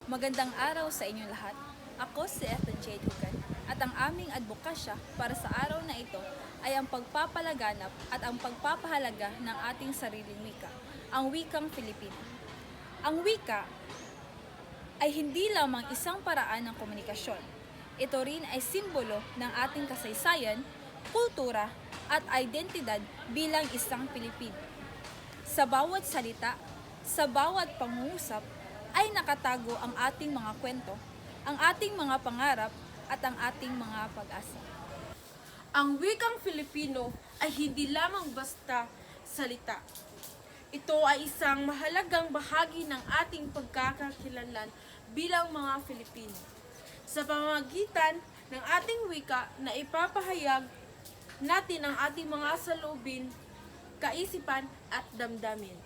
Magandang araw sa inyong lahat. Ako si Ethan Jade Hugan at ang aming advokasya para sa araw na ito ay ang pagpapalaganap at ang pagpapahalaga ng ating sariling wika, ang wikang Filipino. Ang wika ay hindi lamang isang paraan ng komunikasyon. Ito rin ay simbolo ng ating kasaysayan, kultura at identidad bilang isang Pilipino. Sa bawat salita, sa bawat pangungusap, ay nakatago ang ating mga kwento, ang ating mga pangarap at ang ating mga pag-asa. Ang wikang Filipino ay hindi lamang basta salita. Ito ay isang mahalagang bahagi ng ating pagkakakilanlan bilang mga Filipino. Sa pamamagitan ng ating wika na ipapahayag natin ang ating mga saloobin, kaisipan at damdamin.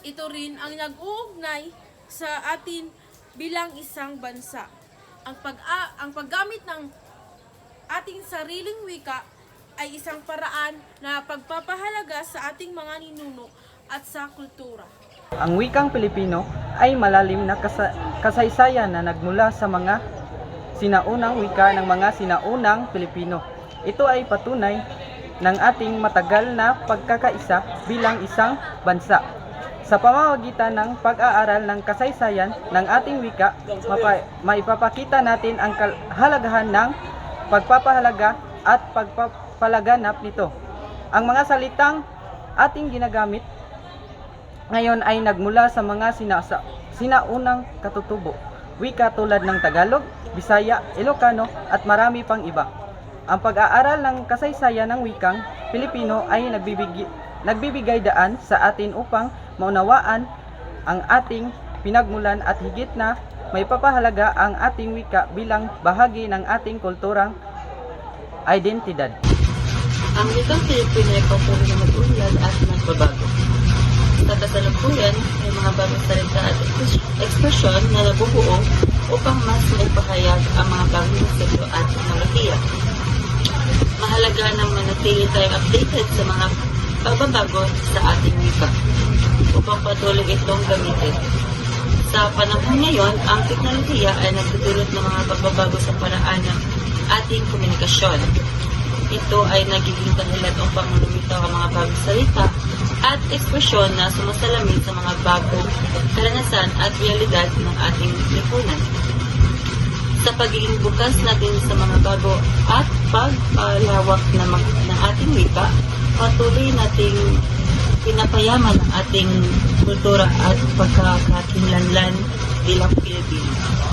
Ito rin ang nag-uugnay sa atin bilang isang bansa. Ang paggamit ng ating sariling wika ay isang paraan na pagpapahalaga sa ating mga ninuno at sa kultura. Ang wikang Pilipino ay malalim na kasaysayan na nagmula sa mga sinaunang wika ng mga sinaunang Pilipino. Ito ay patunay ng ating matagal na pagkakaisa bilang isang bansa. Sa pamamagitan ng pag-aaral ng kasaysayan ng ating wika, maipapakita natin ang kahalagahan ng pagpapahalaga at pagpapalaganap nito. Ang mga salitang ating ginagamit ngayon ay nagmula sa mga sinaunang katutubo, wika tulad ng Tagalog, Bisaya, Ilocano at marami pang iba. Ang pag-aaral ng kasaysayan ng wikang Pilipino ay nagbibigay daan sa atin upang maunawaan ang ating pinagmulan at higit na may papahalaga ang ating wika bilang bahagi ng ating kulturang identidad. Ang wikang Pilipino ay patuloy na mag-unlad at nagbabago. Sa kasalukuyan, may mga bagong salita at ekspresyon na nabubuo upang mas maipahayag ang mga bagong konsepto at teknolohiya. Mahalaga na manatili tayong updated sa mga pagbabago sa ating wika upang patuloy itong gamitin. Sa panahon ngayon, ang teknolohiya ay nagdudulot ng mga pagbabago sa paraan ng ating komunikasyon. Ito ay nagiging dahilan upang lumitaw ang mga bagong salita at ekspresyon na sumasalamin sa mga bagong karanasan at realidad ng ating lipunan. Sa pagiging bukas natin sa mga bago at pagpalawak ng ating wika, patuloy nating pinapayaman ang ating kultura at pagkakakilanlan bilang Pilipino.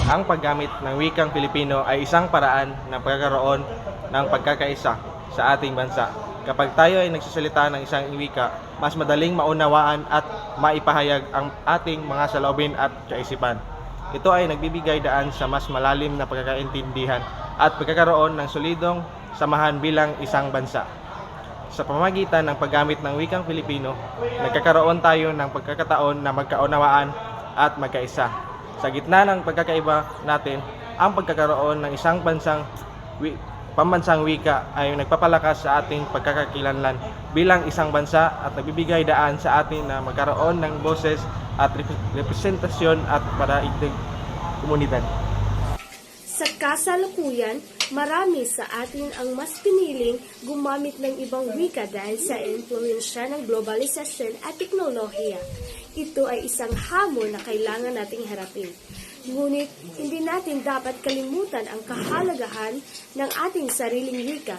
Ang paggamit ng wikang Pilipino ay isang paraan ng pagkakaroon ng pagkakaisa sa ating bansa. Kapag tayo ay nagsasalita ng isang wika, mas madaling maunawaan at maipahayag ang ating mga saloobin at kaisipan. Ito ay nagbibigay daan sa mas malalim na pagkakaintindihan at pagkakaroon ng solidong samahan bilang isang bansa. Sa pamamagitan ng paggamit ng wikang Pilipino, nagkakaroon tayo ng pagkakataon na magkaunawaan at magkaisa. Sa gitna ng pagkakaiba natin, ang pagkakaroon ng isang pambansang wika ay nagpapalakas sa ating pagkakakilanlan bilang isang bansa at nagbibigay daan sa atin na magkaroon ng boses at representasyon at paraigdig komunidad. Sa kasalukuyan, marami sa atin ang mas piniling gumamit ng ibang wika dahil sa impluwensya ng globalisasyon at teknolohiya. Ito ay isang hamon na kailangan nating harapin. Ngunit, hindi natin dapat kalimutan ang kahalagahan ng ating sariling wika.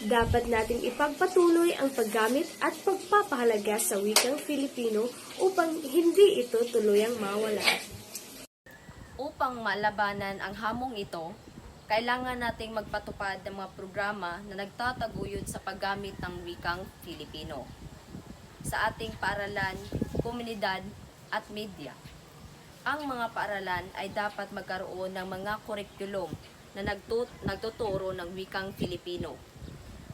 Dapat nating ipagpatuloy ang paggamit at pagpapahalaga sa wikang Filipino upang hindi ito tuluyang mawala. Upang malabanan ang hamong ito, kailangan nating magpatupad ng mga programa na nagtataguyod sa paggamit ng wikang Filipino sa ating paaralan, komunidad at media. Ang mga paaralan ay dapat magkaroon ng mga kurikulum na nagtuturo ng wikang Filipino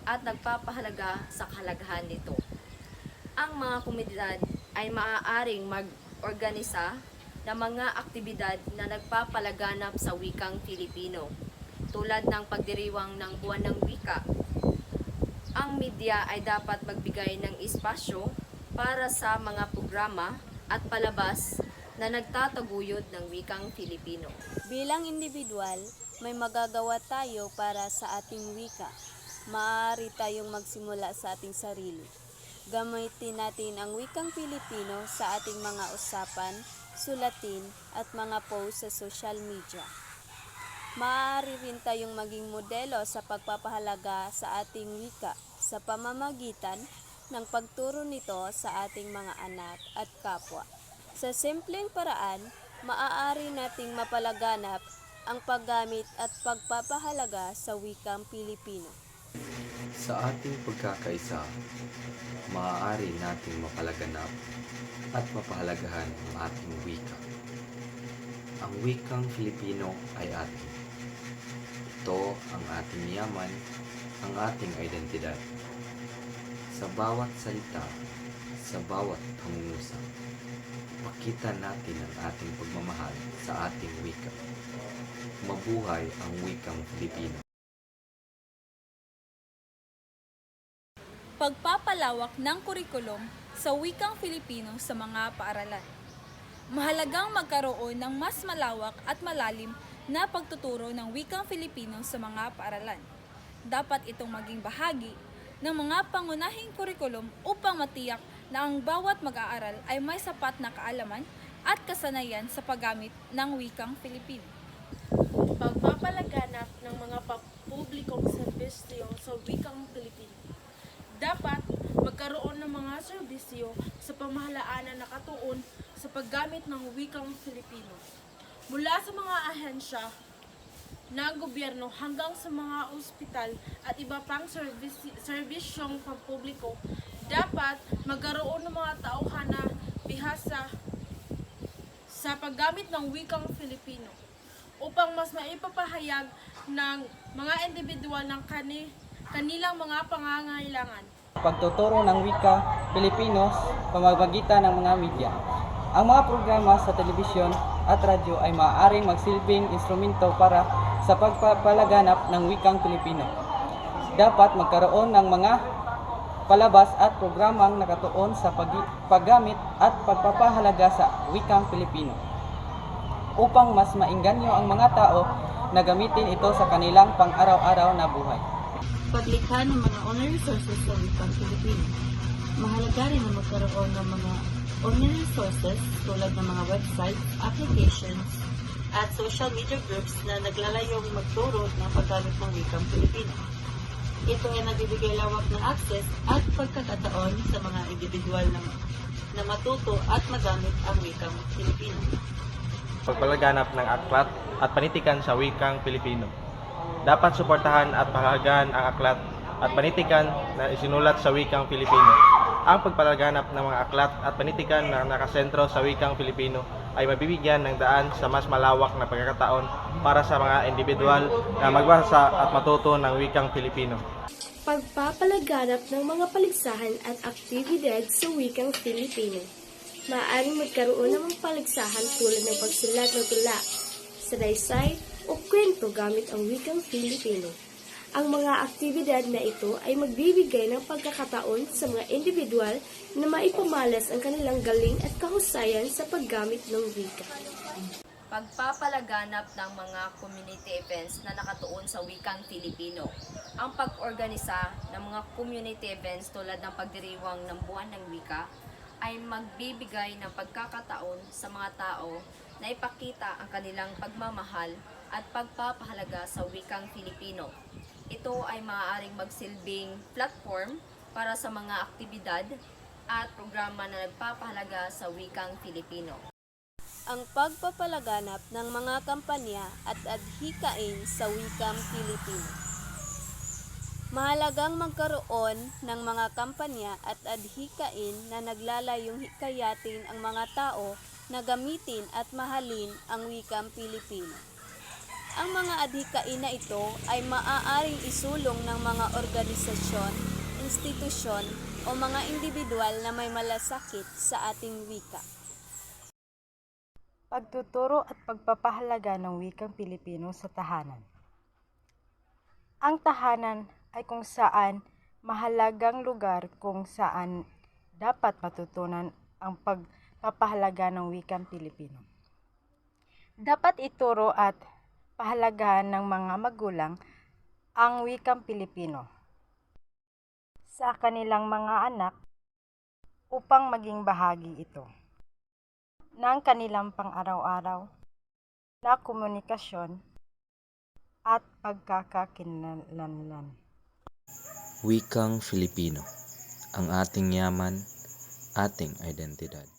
at nagpapahalaga sa kahalagahan nito. Ang mga komunidad ay maaaring mag-organisa ng mga aktibidad na nagpapalaganap sa wikang Filipino, tulad ng pagdiriwang ng Buwan ng Wika. Ang media ay dapat magbigay ng espasyo para sa mga programa at palabas na nagtataguyod ng wikang Filipino. Bilang individual, may magagawa tayo para sa ating wika. Maaari tayong magsimula sa ating sarili. Gamitin natin ang wikang Filipino sa ating mga usapan, sulatin at mga post sa social media. Maaari rin tayong maging modelo sa pagpapahalaga sa ating wika sa pamamagitan ng pagturo nito sa ating mga anak at kapwa. Sa simpleng paraan, maaari nating mapalaganap ang paggamit at pagpapahalaga sa wikang Pilipino. Sa ating pagkakaisa, maaari nating mapalaganap at mapahalagahan ang ating wika. Ang wikang Filipino ay atin. Ito ang ating yaman, ang ating identidad. Sa bawat salita, sa bawat pangungusap, makita natin ang ating pagmamahal sa ating wika. Mabuhay ang wikang Filipino. Pagpapalawak ng kurikulum sa wikang Filipino sa mga paaralan. Mahalagang magkaroon ng mas malawak at malalim na pagtuturo ng wikang Filipino sa mga paaralan. Dapat itong maging bahagi ng mga pangunahing kurikulum upang matiyak na ang bawat mag-aaral ay may sapat na kaalaman at kasanayan sa paggamit ng wikang Filipino. Pagpapalaganap ng mga publikong serbisyo sa wikang Pilipino. Dapat magkaroon ng mga serbisyo sa pamahalaan na nakatuon sa paggamit ng wikang Filipino. Mula sa mga ahensya ng gobyerno hanggang sa mga ospital at iba pang serbisyong pampubliko, dapat magkaroon ng mga tauhan na bihasa sa paggamit ng wikang Filipino upang mas maipapahayag ng mga individual ng kanilang mga pangangailangan. Pagtuturo ng wika Pilipino sa pamamagitan ng mga media. Ang mga programa sa telebisyon at radyo ay maaaring magsilbing instrumento para sa pagpapalaganap ng wikang Pilipino. Dapat magkaroon ng mga palabas at programang nakatuon sa paggamit at pagpapahalaga sa wikang Pilipino upang mas maengganyo ang mga tao na gamitin ito sa kanilang pang-araw-araw na buhay. Paglikha ng mga online resources sa wikang Filipino. Mahalaga rin na magkaroon ng mga online resources tulad ng mga websites, applications, at social media groups na naglalayong magturo ng paggamit ng wikang Filipino. Ito ay nagbibigay lawak ng access at pagkakataon sa mga individual na matuto at magamit ang wikang Filipino. Pagpalaganap ng aklat at panitikan sa wikang Pilipino. Dapat suportahan at pahalagahan ang aklat at panitikan na isinulat sa wikang Pilipino. Ang pagpalaganap ng mga aklat at panitikan na nakasentro sa wikang Pilipino ay mabibigyan ng daan sa mas malawak na pagkakataon para sa mga individual na magbasa at matuto ng wikang Pilipino. Pagpapalaganap ng mga paligsahan at aktibidad sa wikang Filipino. Maaaring magkaroon ng mga paligsahan tulad ng pagsulat ng tula, sanaysay o kwento gamit ang wikang Filipino. Ang mga aktibidad na ito ay magbibigay ng pagkakataon sa mga individual na maipamalas ang kanilang galing at kahusayan sa paggamit ng wika. Pagpapalaganap ng mga community events na nakatuon sa wikang Filipino. Ang pag-organisa ng mga community events tulad ng pagdiriwang ng Buwan ng Wika ay magbibigay ng pagkakataon sa mga tao na ipakita ang kanilang pagmamahal at pagpapahalaga sa wikang Filipino. Ito ay maaaring magsilbing platform para sa mga aktibidad at programa na nagpapahalaga sa wikang Filipino. Ang pagpapalaganap ng mga kampanya at adhikain sa wikang Pilipino. Mahalagang magkaroon ng mga kampanya at adhikain na naglalayong hikayatin ang mga tao na gamitin at mahalin ang wikang Pilipino. Ang mga adhikain na ito ay maaaring isulong ng mga organisasyon, institusyon o mga individual na may malasakit sa ating wika. Pagtuturo at pagpapahalaga ng wikang Pilipino sa tahanan. Ang tahanan ay kung saan mahalagang lugar kung saan dapat matutunan ang papahalaga ng wikang Pilipino. Dapat ituro at pahalagahan ng mga magulang ang wikang Pilipino sa kanilang mga anak upang maging bahagi ito ng kanilang pang-araw-araw na komunikasyon at pagkakakilanlan. Wikang Filipino, ang ating yaman, ating identidad.